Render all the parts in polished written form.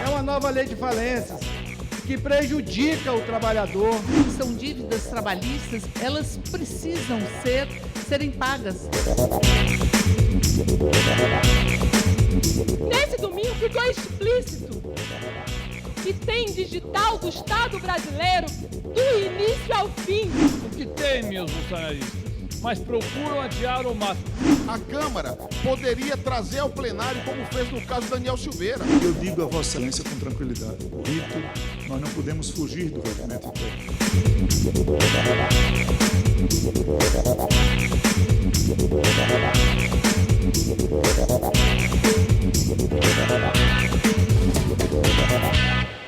É uma nova lei de falências que prejudica o trabalhador. São dívidas trabalhistas, elas precisam serem pagas. Nesse domingo ficou explícito que tem digital do Estado brasileiro do início ao fim. O que temem os bolsonaristas, mas procuram adiar o máximo. A Câmara poderia trazer ao plenário, como fez no caso Daniel Silveira. Eu digo a Vossa Excelência com tranquilidade: o rito, nós não podemos fugir do regimento interno.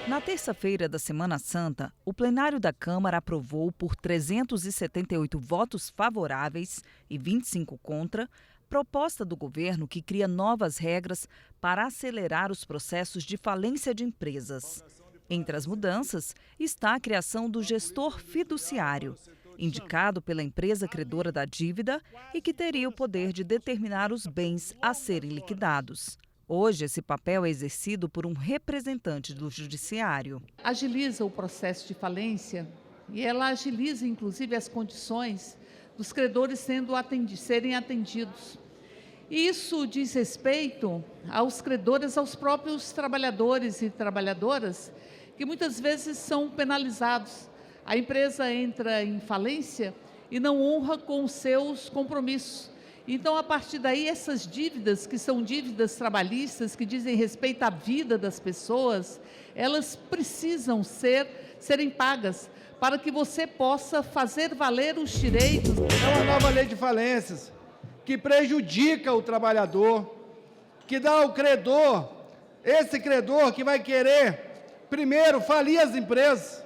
Na terça-feira da Semana Santa, o plenário da Câmara aprovou por 378 votos favoráveis e 25 contra, proposta do governo que cria novas regras para acelerar os processos de falência de empresas. Entre as mudanças está a criação do gestor fiduciário, indicado pela empresa credora da dívida e que teria o poder de determinar os bens a serem liquidados. Hoje, esse papel é exercido por um representante do judiciário. Agiliza o processo de falência e ela agiliza, inclusive, as condições dos credores serem atendidos. E isso diz respeito aos credores, aos próprios trabalhadores e trabalhadoras, que muitas vezes são penalizados. A empresa entra em falência e não honra com os seus compromissos. Então, a partir daí, essas dívidas, que são dívidas trabalhistas, que dizem respeito à vida das pessoas, elas precisam serem pagas para que você possa fazer valer os direitos. É uma nova lei de falências que prejudica o trabalhador, que dá ao credor, esse credor que vai querer, primeiro, falir as empresas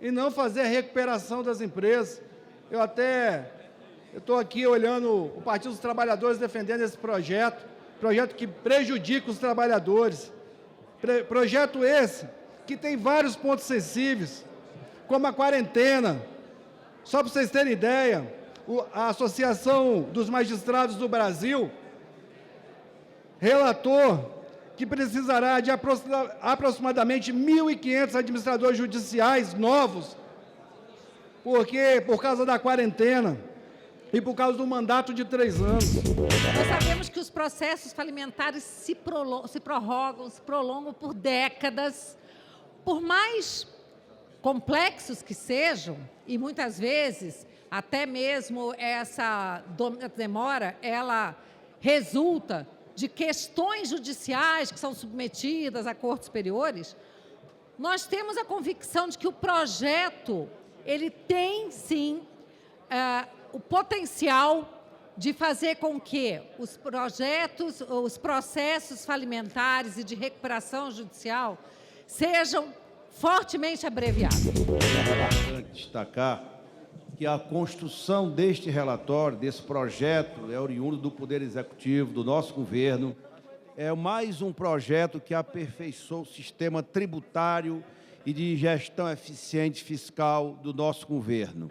e não fazer a recuperação das empresas. Eu estou aqui olhando o Partido dos Trabalhadores defendendo esse projeto que prejudica os trabalhadores. Projeto esse que tem vários pontos sensíveis, como a quarentena. Só para vocês terem ideia, a Associação dos Magistrados do Brasil relatou que precisará de aproximadamente 1.500 administradores judiciais novos, por causa da quarentena e por causa do mandato de 3 anos. Nós sabemos que os processos falimentares se prolongam por décadas, por mais complexos que sejam, e muitas vezes, até mesmo essa demora, ela resulta de questões judiciais que são submetidas a cortes superiores. Nós temos a convicção de que o projeto, ele tem, sim, o potencial de fazer com que os processos falimentares e de recuperação judicial sejam fortemente abreviados. É importante destacar que a construção deste relatório, desse projeto, é oriundo do Poder Executivo, do nosso governo. É mais um projeto que aperfeiçoa o sistema tributário e de gestão eficiente fiscal do nosso governo.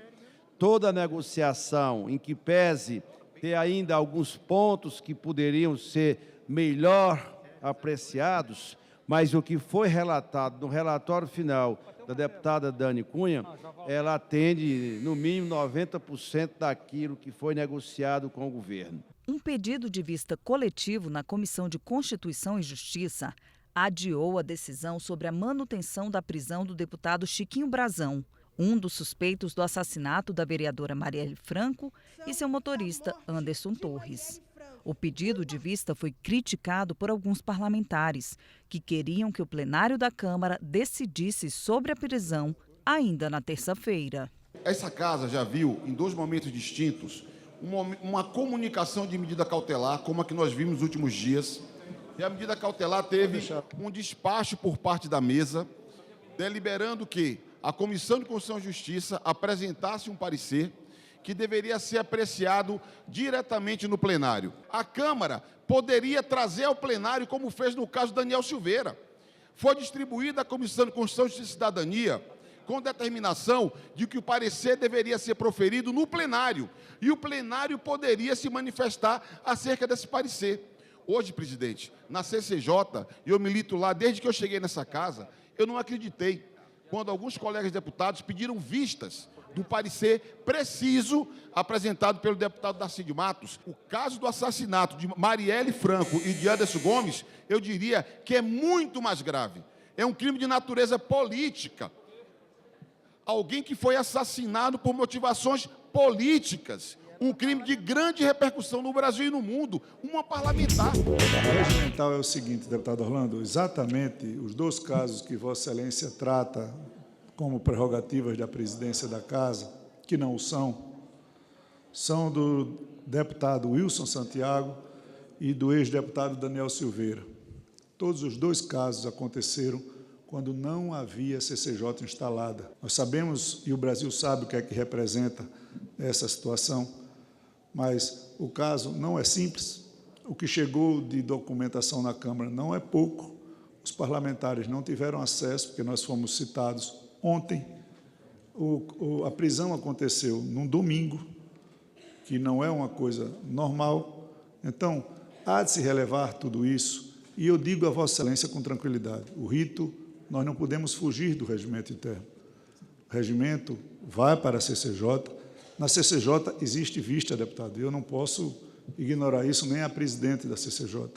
Toda negociação em que pese ter ainda alguns pontos que poderiam ser melhor apreciados, mas o que foi relatado no relatório final da deputada Dani Cunha, ela atende, no mínimo, 90% daquilo que foi negociado com o governo. Um pedido de vista coletivo na Comissão de Constituição e Justiça adiou a decisão sobre a manutenção da prisão do deputado Chiquinho Brazão, um dos suspeitos do assassinato da vereadora Marielle Franco e seu motorista Anderson Torres. O pedido de vista foi criticado por alguns parlamentares, que queriam que o plenário da Câmara decidisse sobre a prisão ainda na terça-feira. Essa casa já viu, em 2 momentos distintos, uma comunicação de medida cautelar, como a que nós vimos nos últimos dias. E a medida cautelar teve um despacho por parte da mesa, deliberando que a Comissão de Constituição e Justiça apresentasse um parecer que deveria ser apreciado diretamente no plenário. A Câmara poderia trazer ao plenário, como fez no caso Daniel Silveira. Foi distribuída à Comissão de Constituição, Justiça e Cidadania com determinação de que o parecer deveria ser proferido no plenário, e o plenário poderia se manifestar acerca desse parecer. Hoje, presidente, na CCJ, e eu milito lá desde que eu cheguei nessa casa, eu não acreditei quando alguns colegas deputados pediram vistas do parecer preciso apresentado pelo deputado Darcy Matos. O caso do assassinato de Marielle Franco e de Anderson Gomes, eu diria que é muito mais grave. É um crime de natureza política. Alguém que foi assassinado por motivações políticas. Um crime de grande repercussão no Brasil e no mundo. Uma parlamentar. O regimental é o seguinte, deputado Orlando, exatamente os dois casos que Vossa Excelência trata como prerrogativas da presidência da Casa, que não o são do deputado Wilson Santiago e do ex-deputado Daniel Silveira. Todos os dois casos aconteceram quando não havia CCJ instalada. Nós sabemos, e o Brasil sabe o que é que representa essa situação, mas o caso não é simples. O que chegou de documentação na Câmara não é pouco. Os parlamentares não tiveram acesso, porque nós fomos citados ontem. A prisão aconteceu num domingo, que não é uma coisa normal. Então, há de se relevar tudo isso, e eu digo a Vossa Excelência com tranquilidade, o rito, nós não podemos fugir do regimento interno. O regimento vai para a CCJ. Na CCJ existe vista, deputado, e eu não posso ignorar isso, nem a presidente da CCJ.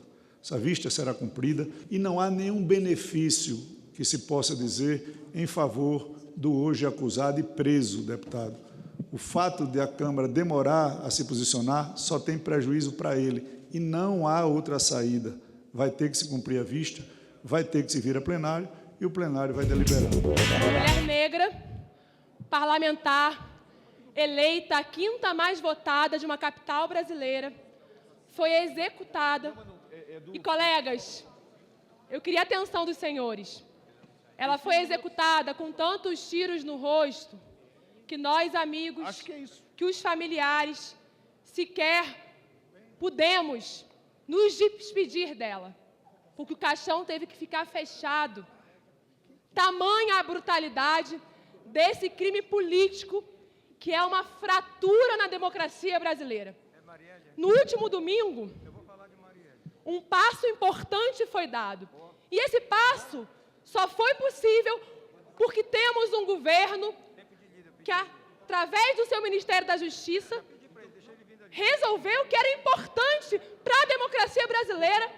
Essa vista será cumprida e não há nenhum benefício que se possa dizer em favor do hoje acusado e preso, deputado. O fato de a Câmara demorar a se posicionar só tem prejuízo para ele e não há outra saída. Vai ter que se cumprir a vista, vai ter que se vir a plenário e o plenário vai deliberar. Uma mulher negra, parlamentar, eleita a 5ª mais votada de uma capital brasileira, foi executada. E, colegas, eu queria a atenção dos senhores. Ela foi executada com tantos tiros no rosto que nós, amigos, que os familiares, sequer pudemos nos despedir dela, porque o caixão teve que ficar fechado. Tamanha a brutalidade desse crime político, que é uma fratura na democracia brasileira. No último domingo, um passo importante foi dado. E esse passo só foi possível porque temos um governo que, através do seu Ministério da Justiça, resolveu que era importante para a democracia brasileira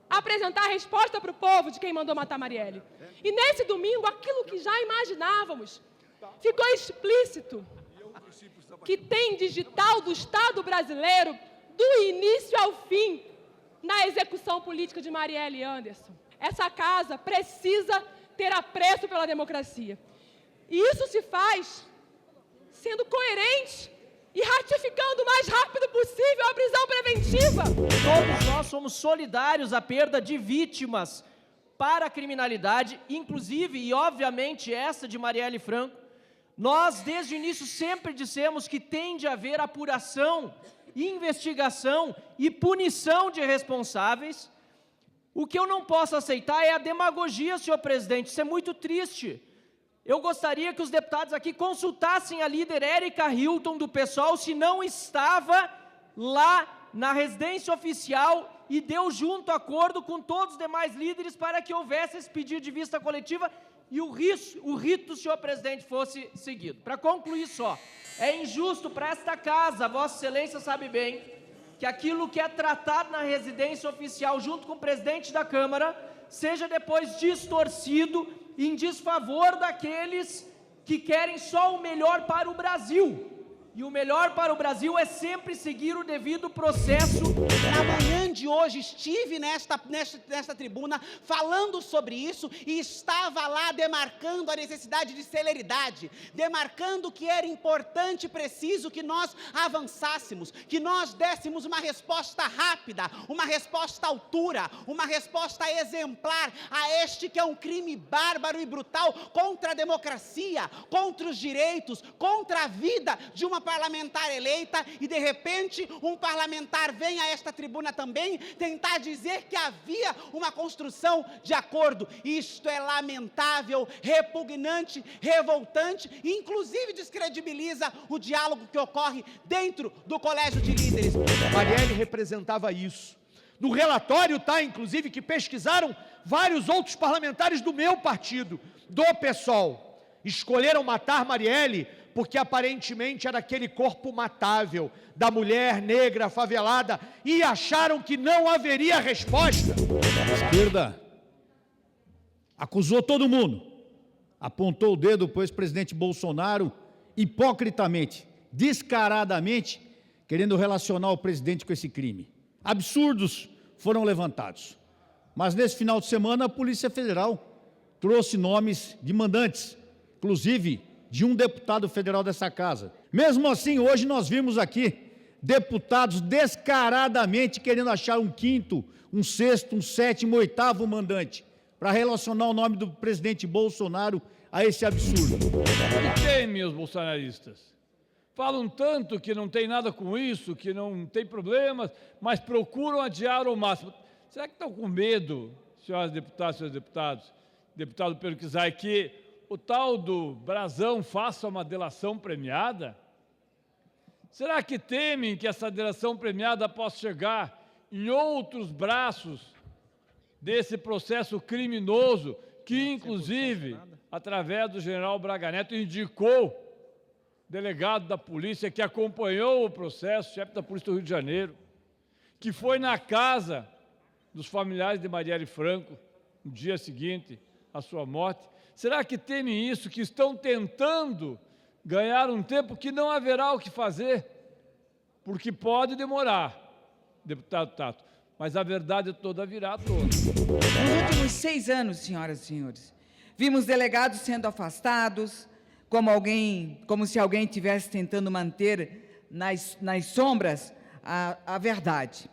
apresentar a resposta para o povo de quem mandou matar Marielle. E nesse domingo, aquilo que já imaginávamos, ficou explícito que tem digital do Estado brasileiro do início ao fim na execução política de Marielle e Anderson. Essa casa precisa ter apreço pela democracia. E isso se faz sendo coerente e ratificando o mais rápido possível a prisão preventiva. Todos nós somos solidários à perda de vítimas para a criminalidade, inclusive e obviamente essa de Marielle Franco. Nós, desde o início, sempre dissemos que tem de haver apuração, investigação e punição de responsáveis. O que eu não posso aceitar é a demagogia, senhor presidente, isso é muito triste. Eu gostaria que os deputados aqui consultassem a líder Érica Hilton do PSOL se não estava lá na residência oficial e deu junto acordo com todos os demais líderes para que houvesse esse pedido de vista coletiva e o rito, senhor presidente, fosse seguido. Para concluir só, é injusto para esta casa, Vossa Excelência sabe bem, que aquilo que é tratado na residência oficial junto com o presidente da Câmara seja depois distorcido em desfavor daqueles que querem só o melhor para o Brasil. E o melhor para o Brasil é sempre seguir o devido processo. Na manhã de hoje estive nesta tribuna falando sobre isso e estava lá demarcando a necessidade de celeridade, demarcando que era importante e preciso que nós avançássemos, que nós dessemos uma resposta rápida, uma resposta à altura, uma resposta exemplar a este que é um crime bárbaro e brutal contra a democracia, contra os direitos, contra a vida de uma parlamentar eleita, e de repente um parlamentar vem a esta tribuna também vem tentar dizer que havia uma construção de acordo. Isto é lamentável, repugnante, revoltante, e inclusive descredibiliza o diálogo que ocorre dentro do Colégio de Líderes. Marielle representava isso. No relatório está, inclusive, que pesquisaram vários outros parlamentares do meu partido, do PSOL. Escolheram matar Marielle porque aparentemente era aquele corpo matável da mulher negra favelada e acharam que não haveria resposta. A esquerda acusou todo mundo, apontou o dedo para o ex-presidente Bolsonaro, hipocritamente, descaradamente, querendo relacionar o presidente com esse crime. Absurdos foram levantados. Mas nesse final de semana a Polícia Federal trouxe nomes de mandantes, inclusive de um deputado federal dessa casa. Mesmo assim, hoje nós vimos aqui deputados descaradamente querendo achar um quinto, um sexto, um sétimo, oitavo mandante, para relacionar o nome do presidente Bolsonaro a esse absurdo. O que temem os bolsonaristas? Falam tanto que não tem nada com isso, que não tem problemas, mas procuram adiar ao máximo. Será que estão com medo, senhoras deputadas e senhores deputados, deputado Pedro Kizai, que o tal do Brazão faça uma delação premiada? Será que temem que essa delação premiada possa chegar em outros braços desse processo criminoso que, inclusive, através do general Braga Neto, indicou delegado da polícia que acompanhou o processo, chefe da Polícia do Rio de Janeiro, que foi na casa dos familiares de Marielle Franco, no dia seguinte à sua morte? Será que temem isso, que estão tentando ganhar um tempo que não haverá o que fazer? Porque pode demorar, deputado Tato, mas a verdade toda virá à tona. Nos últimos 6 anos, senhoras e senhores, vimos delegados sendo afastados, como se alguém estivesse tentando manter nas sombras a verdade.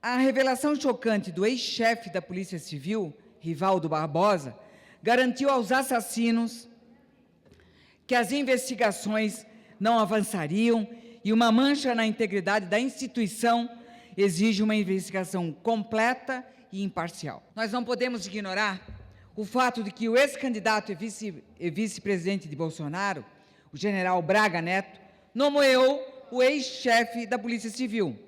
A revelação chocante do ex-chefe da Polícia Civil, Rivaldo Barbosa, garantiu aos assassinos que as investigações não avançariam e uma mancha na integridade da instituição exige uma investigação completa e imparcial. Nós não podemos ignorar o fato de que o ex-candidato e vice-presidente de Bolsonaro, o general Braga Neto, nomeou o ex-chefe da Polícia Civil,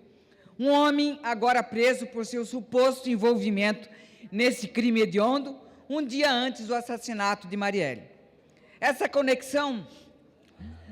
um homem agora preso por seu suposto envolvimento nesse crime hediondo, um dia antes do assassinato de Marielle. Essa conexão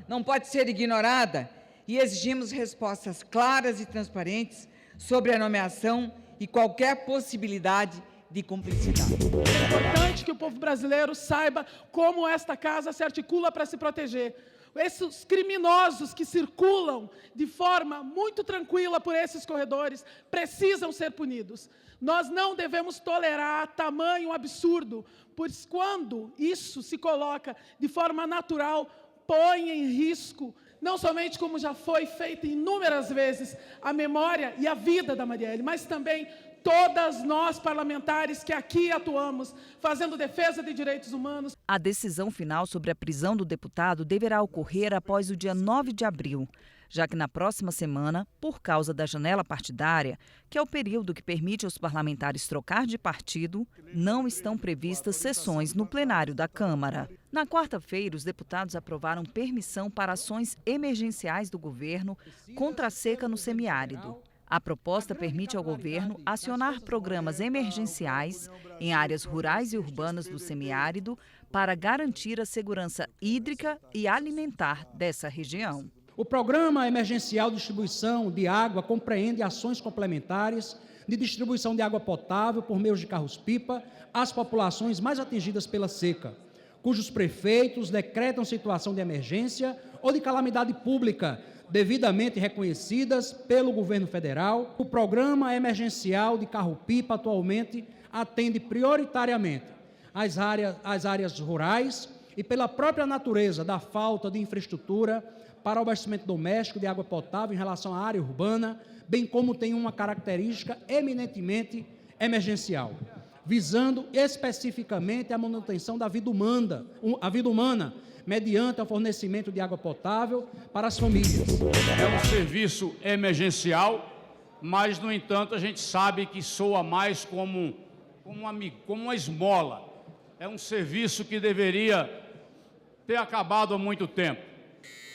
não pode ser ignorada e exigimos respostas claras e transparentes sobre a nomeação e qualquer possibilidade de cumplicidade. É importante que o povo brasileiro saiba como esta casa se articula para se proteger. Esses criminosos que circulam de forma muito tranquila por esses corredores precisam ser punidos. Nós não devemos tolerar tamanho absurdo, pois quando isso se coloca de forma natural, põe em risco, não somente como já foi feito inúmeras vezes, a memória e a vida da Marielle, mas também todas nós parlamentares que aqui atuamos, fazendo defesa de direitos humanos. A decisão final sobre a prisão do deputado deverá ocorrer após o dia 9 de abril, já que na próxima semana, por causa da janela partidária, que é o período que permite aos parlamentares trocar de partido, não estão previstas sessões no plenário da Câmara. Na quarta-feira, os deputados aprovaram permissão para ações emergenciais do governo contra a seca no semiárido. A proposta permite ao governo acionar programas emergenciais em áreas rurais e urbanas do semiárido para garantir a segurança hídrica e alimentar dessa região. O Programa Emergencial de Distribuição de Água compreende ações complementares de distribuição de água potável por meio de carros-pipa às populações mais atingidas pela seca, cujos prefeitos decretam situação de emergência ou de calamidade pública, devidamente reconhecidas pelo governo federal. O Programa Emergencial de Carro-Pipa atualmente atende prioritariamente às áreas rurais e pela própria natureza da falta de infraestrutura para o abastecimento doméstico de água potável em relação à área urbana, bem como tem uma característica eminentemente emergencial, visando especificamente a manutenção da vida humana, mediante o fornecimento de água potável para as famílias. É um serviço emergencial mas, no entanto, a gente sabe que soa mais como uma esmola. É um serviço que deveria ter acabado há muito tempo.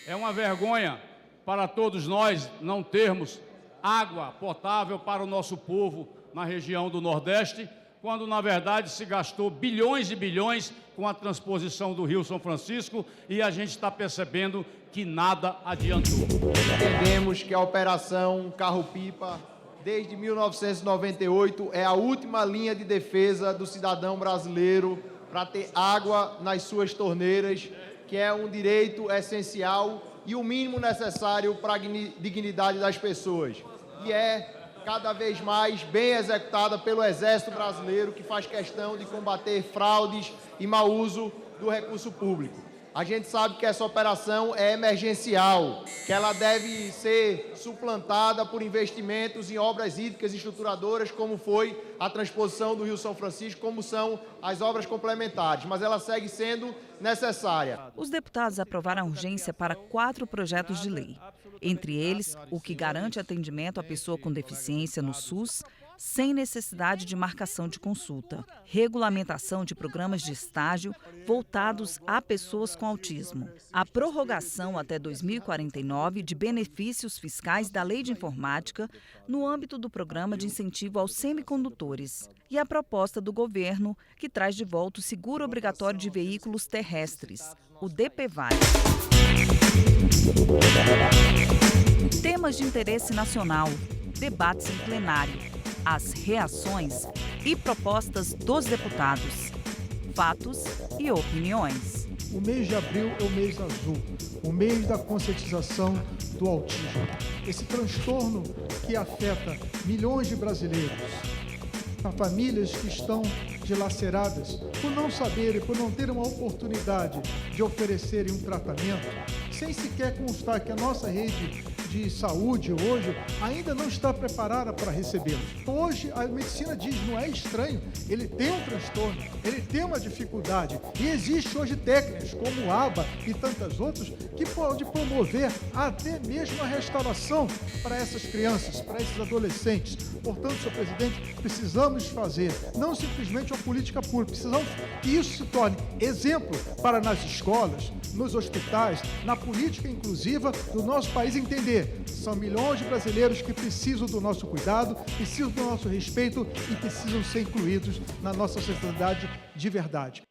É uma vergonha para todos nós não termos água potável para o nosso povo na região do Nordeste, quando, na verdade, se gastou bilhões e bilhões com a transposição do Rio São Francisco e a gente está percebendo que nada adiantou. Entendemos que a Operação Carro-Pipa, desde 1998, é a última linha de defesa do cidadão brasileiro para ter água nas suas torneiras, que é um direito essencial e o mínimo necessário para a dignidade das pessoas. E é cada vez mais bem executada pelo Exército Brasileiro, que faz questão de combater fraudes e mau uso do recurso público. A gente sabe que essa operação é emergencial, que ela deve ser suplantada por investimentos em obras hídricas estruturadoras, como foi a transposição do Rio São Francisco, como são as obras complementares, mas ela segue sendo necessária. Os deputados aprovaram a urgência para 4 projetos de lei. Entre eles, o que garante atendimento à pessoa com deficiência no SUS, sem necessidade de marcação de consulta. Regulamentação de programas de estágio voltados a pessoas com autismo. A prorrogação até 2049 de benefícios fiscais da Lei de Informática no âmbito do Programa de Incentivo aos Semicondutores. E a proposta do governo, que traz de volta o seguro obrigatório de veículos terrestres, o DPVAT. Temas de interesse nacional, debates em plenário, as reações e propostas dos deputados, fatos e opiniões. O mês de abril é o mês azul, o mês da conscientização do autismo. Esse transtorno que afeta milhões de brasileiros, a famílias que estão dilaceradas por não saberem, por não terem uma oportunidade de oferecerem um tratamento, sem sequer constar que a nossa rede de saúde hoje ainda não está preparada para recebê-los. Hoje a medicina diz, não é estranho, ele tem um transtorno, ele tem uma dificuldade e existe hoje técnicas como o ABA e tantas outras que podem promover até mesmo a restauração para essas crianças, para esses adolescentes. Portanto, senhor presidente, precisamos fazer não simplesmente uma política pública, precisamos que isso se torne exemplo para nas escolas, nos hospitais, na política inclusiva do nosso país entender. São milhões de brasileiros que precisam do nosso cuidado, precisam do nosso respeito e precisam ser incluídos na nossa sociedade de verdade.